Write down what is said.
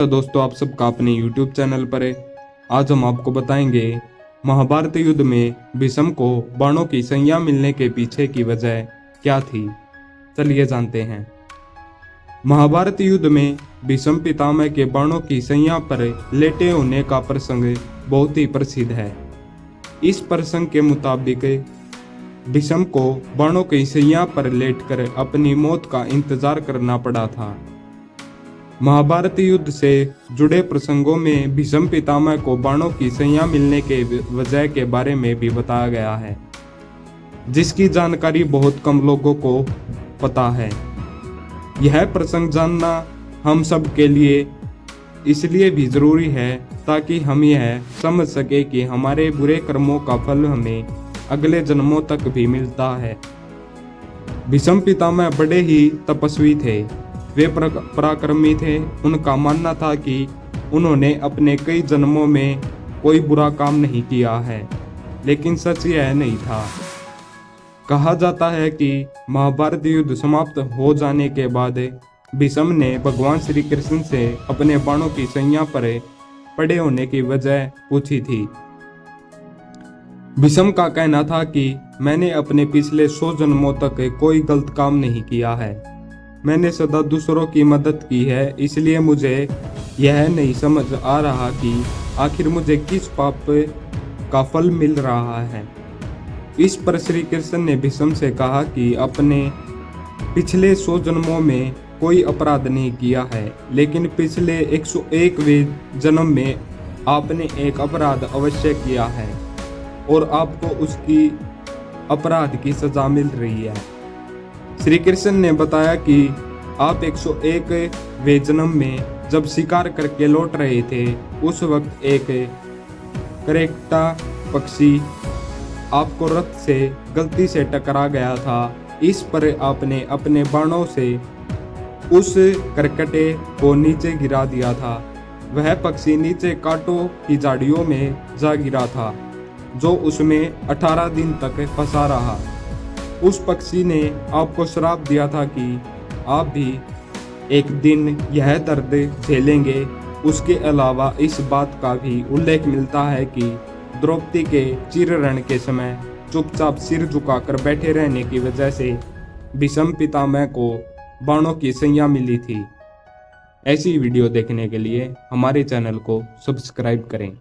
तो दोस्तों, आप सबका अपने YouTube चैनल पर है। आज हम आपको बताएंगे महाभारत युद्ध में भीष्म को बाणों की संज्ञा मिलने के पीछे की वजह क्या थी। चलिए जानते हैं। महाभारत युद्ध में भीष्म पितामह के बाणों की संज्ञा पर लेटे होने का प्रसंग बहुत ही प्रसिद्ध है। इस प्रसंग के मुताबिक भीष्म को बाणों की संज्ञा पर लेटकर अपनी मौत का इंतजार करना पड़ा था। महाभारत युद्ध से जुड़े प्रसंगों में भीष्म पितामह को बाणों की संज्ञा मिलने के वजह के बारे में भी बताया गया है, जिसकी जानकारी बहुत कम लोगों को पता है। यह प्रसंग जानना हम सब के लिए इसलिए भी जरूरी है ताकि हम यह समझ सके कि हमारे बुरे कर्मों का फल हमें अगले जन्मों तक भी मिलता है। भीष्म पितामह बड़े ही तपस्वी थे। वे पराक्रमी थे। उनका मानना था कि उन्होंने अपने कई जन्मों में कोई बुरा काम नहीं किया है, लेकिन सच यह नहीं था। कहा जाता है कि महाभारत युद्ध समाप्त हो जाने के बाद भीष्म ने भगवान श्री कृष्ण से अपने बाणों की संज्ञा पर पड़े होने की वजह पूछी थी। भीष्म का कहना था कि मैंने अपने पिछले 100 जन्मों तक कोई गलत काम नहीं किया है। मैंने सदा दूसरों की मदद की है, इसलिए मुझे यह नहीं समझ आ रहा कि आखिर मुझे किस पाप का फल मिल रहा है। इस पर श्री कृष्ण ने भीष्म से कहा कि अपने पिछले 100 जन्मों में कोई अपराध नहीं किया है, लेकिन पिछले 101वें जन्म में आपने एक अपराध अवश्य किया है और आपको उसकी अपराध की सजा मिल रही है। श्री कृष्ण ने बताया कि आप 101वें जन्म में जब शिकार करके लौट रहे थे, उस वक्त एक करेक्टा पक्षी आपको रथ से गलती से टकरा गया था। इस पर आपने अपने बाणों से उस करकटे को नीचे गिरा दिया था। वह पक्षी नीचे कांटों की झाड़ियों में जा गिरा था, जो उसमें 18 दिन तक फंसा रहा। उस पक्षी ने आपको श्राप दिया था कि आप भी एक दिन यह दर्द झेलेंगे। उसके अलावा इस बात का भी उल्लेख मिलता है कि द्रौपदी के चिरहरण के समय चुपचाप सिर झुकाकर बैठे रहने की वजह से भीष्म पितामह को बाणों की संज्ञा मिली थी। ऐसी वीडियो देखने के लिए हमारे चैनल को सब्सक्राइब करें।